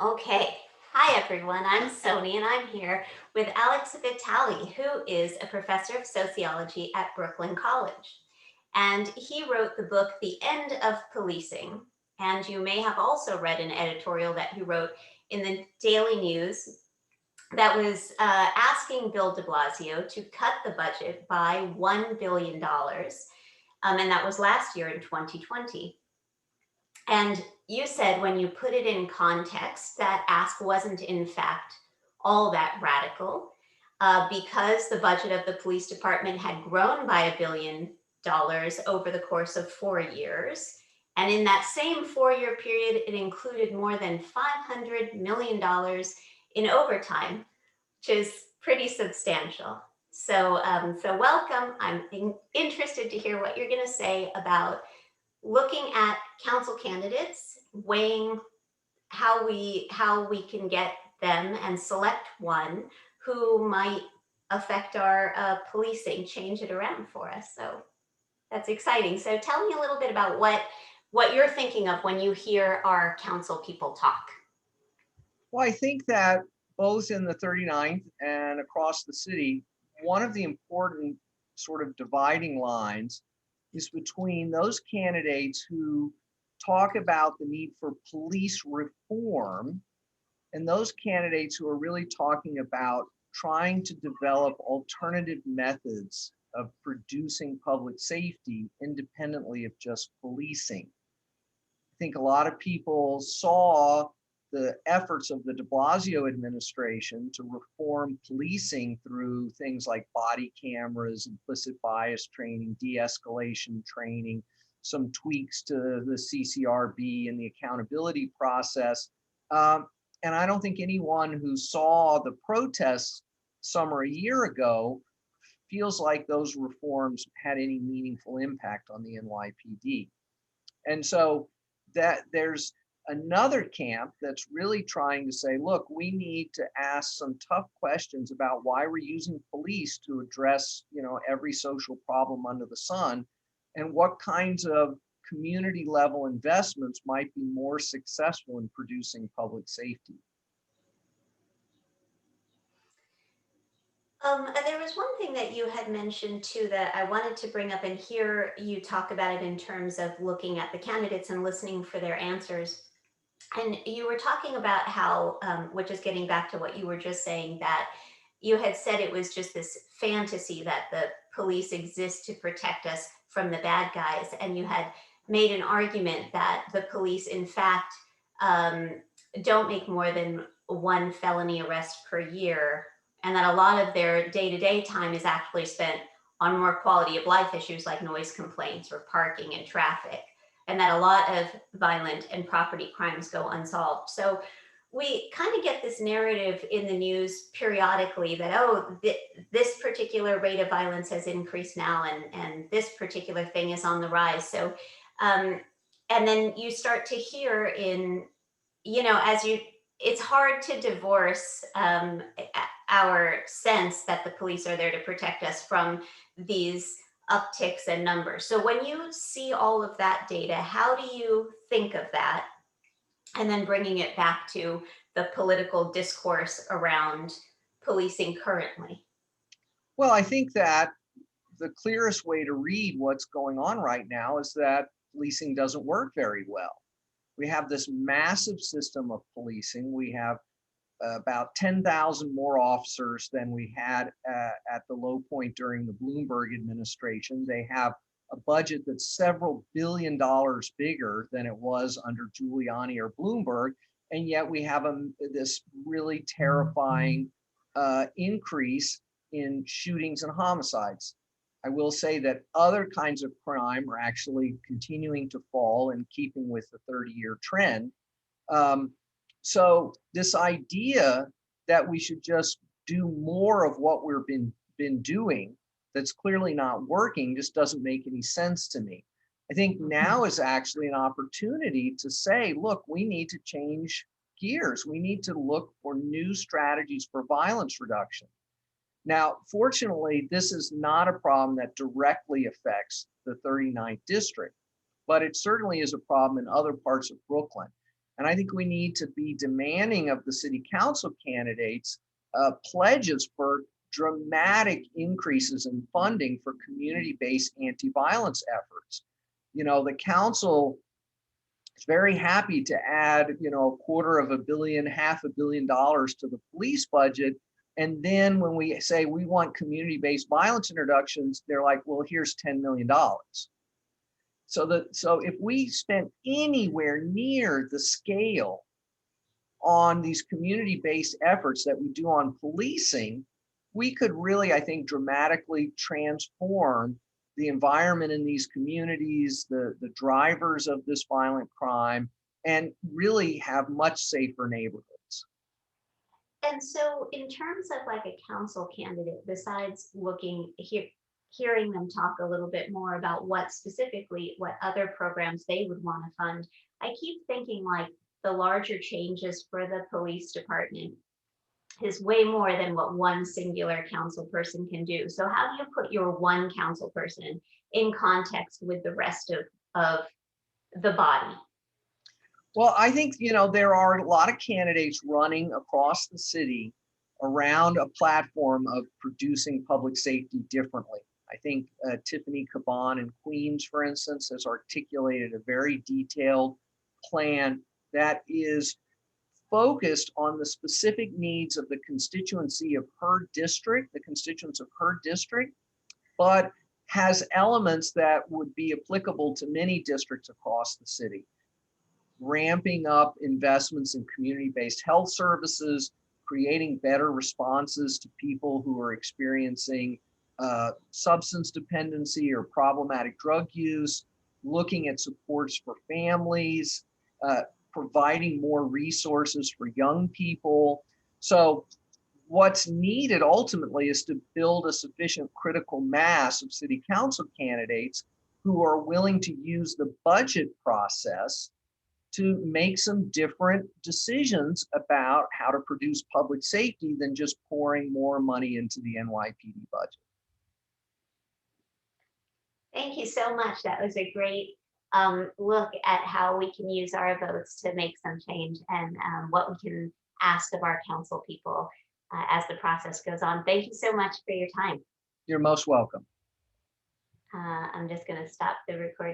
Okay. Hi, everyone. I'm Sony, and I'm here with Alex Vitale, who is a professor of sociology at Brooklyn College. And he wrote the book, The End of Policing. And you may have also read an editorial that he wrote in the Daily News that was asking Bill de Blasio to cut the budget by $1 billion. And that was last year in 2020. And you said when you put it in context, that ask wasn't in fact all that radical because the budget of the police department had grown by $1 billion over the course of 4 years. And in that same 4 year period, it included more than $500 million in overtime, which is pretty substantial. So welcome. Interested to hear what you're going to say about looking at council candidates, weighing how we can get them and select one who might affect our policing, change it around for us. So that's exciting. So tell me a little bit about what you're thinking of when you hear our council people talk. Well, I think that both in the 39th and across the city, one of the important sort of dividing lines is between those candidates who talk about the need for police reform and those candidates who are really talking about trying to develop alternative methods of producing public safety independently of just policing. I think a lot of people saw the efforts of the de Blasio administration to reform policing through things like body cameras, implicit bias training, de-escalation training, some tweaks to the CCRB and the accountability process. And I don't think anyone who saw the protests summer a year ago feels like those reforms had any meaningful impact on the NYPD. And so that there's another camp that's really trying to say, look, we need to ask some tough questions about why we're using police to address, every social problem under the sun, and what kinds of community level investments might be more successful in producing public safety. There was one thing that you had mentioned too that I wanted to bring up and hear you talk about it in terms of looking at the candidates and listening for their answers. And you were talking about how, which is getting back to what you were just saying, that you had said it was just this fantasy that the police exist to protect us from the bad guys. And you had made an argument that the police, in fact, um, don't make more than one felony arrest per year, and that a lot of their day to day time is actually spent on more quality of life issues like noise complaints or parking and traffic, and that a lot of violent and property crimes go unsolved. So we kind of get this narrative in the news periodically that, oh, this particular rate of violence has increased now, and this particular thing is on the rise. So, um, and then you start to hear in, as you, it's hard to divorce our sense that the police are there to protect us from these upticks in numbers. So when you see all of that data, how do you think of that? And then bringing it back to the political discourse around policing currently. Well, I think that the clearest way to read what's going on right now is that policing doesn't work very well. We have this massive system of policing. We have about 10,000 more officers than we had at the low point during the Bloomberg administration. They have a budget that's several $billion bigger than it was under Giuliani or Bloomberg. And yet we have this really terrifying increase in shootings and homicides. I will say that other kinds of crime are actually continuing to fall in keeping with the 30-year trend. Um, so this idea that we should just do more of what we've been doing that's clearly not working just doesn't make any sense to me. I think now is actually an opportunity to say, look, we need to change gears. We need to look for new strategies for violence reduction. Now, fortunately, this is not a problem that directly affects the 39th district, but it certainly is a problem in other parts of Brooklyn. And I think we need to be demanding of the city council candidates pledges for dramatic increases in funding for community-based anti-violence efforts. The council is very happy to add, a quarter of a billion, $500 million to the police budget. And then when we say we want community-based violence introductions, they're like, well, here's $10 million. So if we spent anywhere near the scale on these community-based efforts that we do on policing, we could really, I think, dramatically transform the environment in these communities, the drivers of this violent crime, and really have much safer neighborhoods. And so, in terms of like a council candidate, besides hearing them talk a little bit more about what other programs they would want to fund, I keep thinking like the larger changes for the police department is way more than what one singular council person can do. So, how do you put your one council person in context with the rest of the body? Well, I think, there are a lot of candidates running across the city around a platform of producing public safety differently. I think Tiffany Caban in Queens, for instance, has articulated a very detailed plan that is focused on the specific needs of the constituency of her district, the constituents of her district, but has elements that would be applicable to many districts across the city. Ramping up investments in community-based health services, creating better responses to people who are experiencing substance dependency or problematic drug use, looking at supports for families, providing more resources for young people. So what's needed ultimately is to build a sufficient critical mass of city council candidates who are willing to use the budget process to make some different decisions about how to produce public safety than just pouring more money into the NYPD budget. Thank you so much. That was a great look at how we can use our votes to make some change and what we can ask of our council people as the process goes on. Thank you so much for your time. You're most welcome. I'm just going to stop the recording.